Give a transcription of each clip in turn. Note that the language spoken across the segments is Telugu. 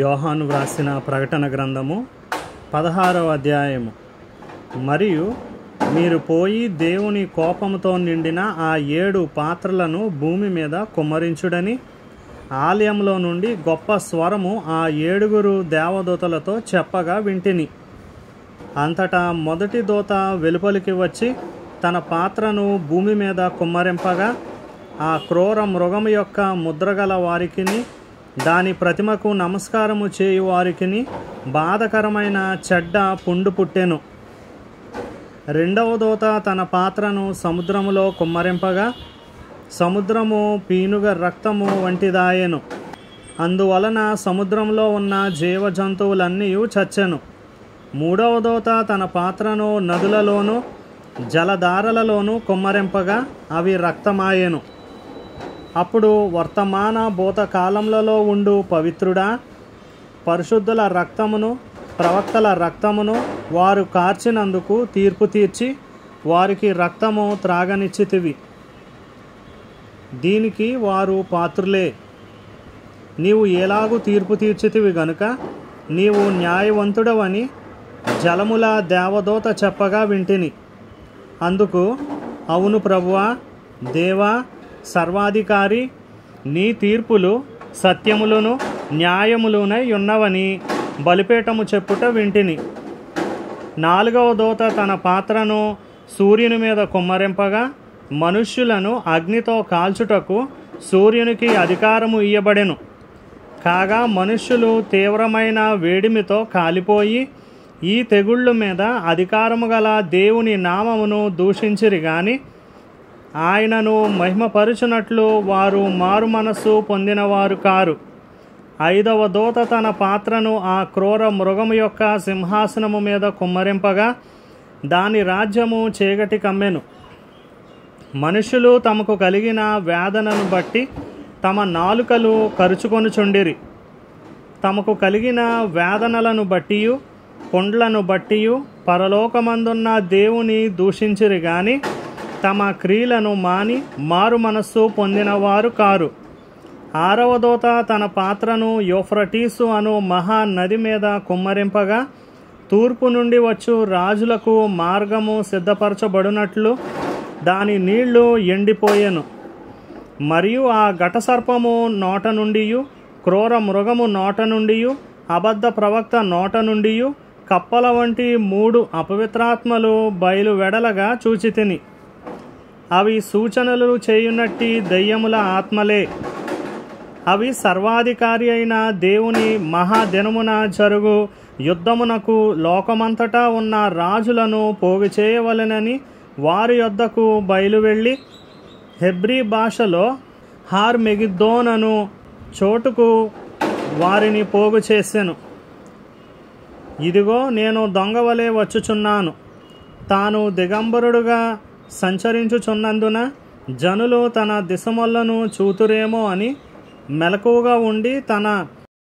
యోహాను వ్రాసిన ప్రకటన గ్రంథము 16వ అధ్యాయము. మరియు మీరు పోయి దేవుని కోపముతో నిండిన ఆ 7 పాత్రలను భూమి మీద కుమ్మరించుడని ఆలయంలో నుండి గొప్ప స్వరము ఆ 7 దేవదూతలతో చెప్పగా వింటిని. అంతటా మొదటి దూత వెలుపలికి వచ్చి తన పాత్రను భూమి మీద కుమ్మరింపగా ఆ క్రూర మృగము యొక్క ముద్రగల వారికిని దాని ప్రతిమకు నమస్కారము చేయు వారికిని బాధకరమైన చెడ్డ పుండు పుట్టెను. రెండవ దూత తన పాత్రను సముద్రములో కుమ్మరింపగా సముద్రము పీనుగ రక్తము వంటిదాయెను. అందువలన సముద్రంలో ఉన్న జీవజంతువులన్నీ చచ్చెను. మూడవ దూత తన పాత్రను నదులలోనూ జలధారలలోనూ కుమ్మరింపగా అవి రక్తమాయెను. అప్పుడు వర్తమాన భూతకాలములలో ఉండు పవిత్రుడా, పరిశుద్ధుల రక్తమును ప్రవక్తల రక్తమును వారు కార్చినందుకు తీర్పు తీర్చి వారికి రక్తము త్రాగనిచ్చితివి. దీనికి వారు పాత్రులే. నీవు ఎలాగూ తీర్పు తీర్చితివి గనుక నీవు న్యాయవంతుడవని జలముల దేవదూత చెప్పగా వింటిని. అందుకు అవును ప్రభువా, దేవా, సర్వాధికారి, నీ తీర్పులు సత్యములను న్యాయములునై ఉన్నవని బలిపీఠము చెప్పుట వింటిని. నాలుగవ దూత తన పాత్రను సూర్యుని మీద కుమ్మరింపగా మనుష్యులను అగ్నితో కాల్చుటకు సూర్యునికి అధికారము ఇయ్యబడెను. కాగా మనుష్యులు తీవ్రమైన వేడిమితో కాలిపోయి ఈ తెగుళ్ళ మీద అధికారము గల దేవుని నామమును దూషించిరి గాని ఆయనను మహిమపరచునట్లు వారు మారు మనస్సు పొందినవారు కారు. ఐదవ దూత తన పాత్రను ఆ క్రూర మృగము యొక్క సింహాసనము మీద కుమ్మరింపగా దాని రాజ్యము చీకటి కమ్మెను. మనుషులు తమకు కలిగిన వేదనను బట్టి తమ నాలుకలు కరుచుకొనుచుండిరి. తమకు కలిగిన వేదనలను బట్టియు పుండ్లను బట్టియు పరలోకమందున్న దేవుని దూషించిరి గాని తమ క్రియలను మాని మారు మనస్సు పొందినవారు కారు. ఆరవ దూత తన పాత్రను యూఫ్రటీసు అను మహానది మీద కుమ్మరింపగా తూర్పు నుండి వచ్చు రాజులకు మార్గము సిద్ధపరచబడినట్లు దాని నీళ్లు ఎండిపోయెను. మరియు ఆ ఘటసర్పము నోట నుండియు క్రూర మృగము నోట నుండియు అబద్ధ ప్రవక్త నోట నుండియు కప్పల వంటి 3 అపవిత్రాత్మలు బయలు వెడలగా చూచితిని. అవి సూచనలు చేయునట్టి దయ్యముల ఆత్మలే. అవి సర్వాధికారి అయిన దేవుని మహాదినమున జరుగు యుద్ధమునకు లోకమంతటా ఉన్న రాజులను పోగు చేయవలెనని వారి యొద్దకు బయలువెళ్ళి హెబ్రీ భాషలో హార్ మెగిద్దోన్ అను చోటుకు వారిని పోగు చేసెను. ఇదిగో నేను దొంగవలే వచ్చుచున్నాను. తాను దిగంబరుడుగా సంచరించుచున్నందున జనులు తన దిశమొల్లను చూతురేమో అని మెలకువగా ఉండి తన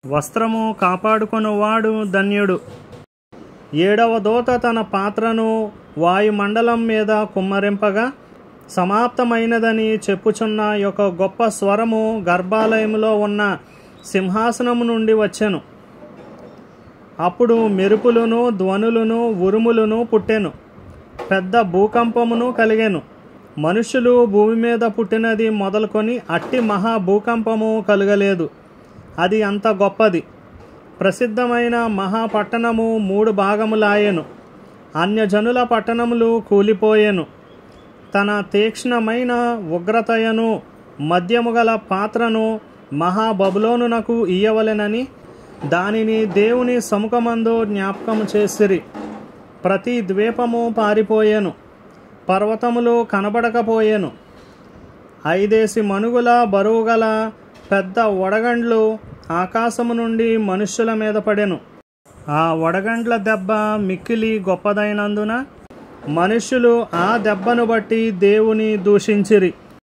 వస్త్రము కాపాడుకొనువాడు ధన్యుడు. ఏడవ దూత తన పాత్రను వాయుమండలం మీద కుమ్మరింపగా సమాప్తమైనదని చెప్పుచున్న ఒక గొప్ప స్వరము గర్భాలయములో ఉన్న సింహాసనము నుండి వచ్చెను. అప్పుడు మెరుపులను ధ్వనులను ఉరుములను పుట్టెను. పెద్ద భూకంపమును కలిగెను. మనుషులు భూమి మీద పుట్టినది మొదలుకొని అట్టి మహా భూకంపము కలుగలేదు. అది అంత గొప్పది. ప్రసిద్ధమైన మహాపట్టణము 3 భాగములాయెను. అన్యజనుల పట్టణములు కూలిపోయెను. తన తీక్ష్ణమైన ఉగ్రతయను మద్యము గల పాత్రను మహాబబులోనునకు ఇయ్యవలెనని దానిని దేవుని సముఖమందు జ్ఞాపకము చేసిరి. ప్రతి ద్వీపము పారిపోయెను. పర్వతములు కనబడకపోయెను. 5 మనుగుల బరువుగల పెద్ద వడగండ్లు ఆకాశము నుండి మనుష్యుల మీద పడెను. ఆ వడగండ్ల దెబ్బ మిక్కిలి గొప్పదైనందున మనుష్యులు ఆ దెబ్బను బట్టి దేవుని దూషించిరి.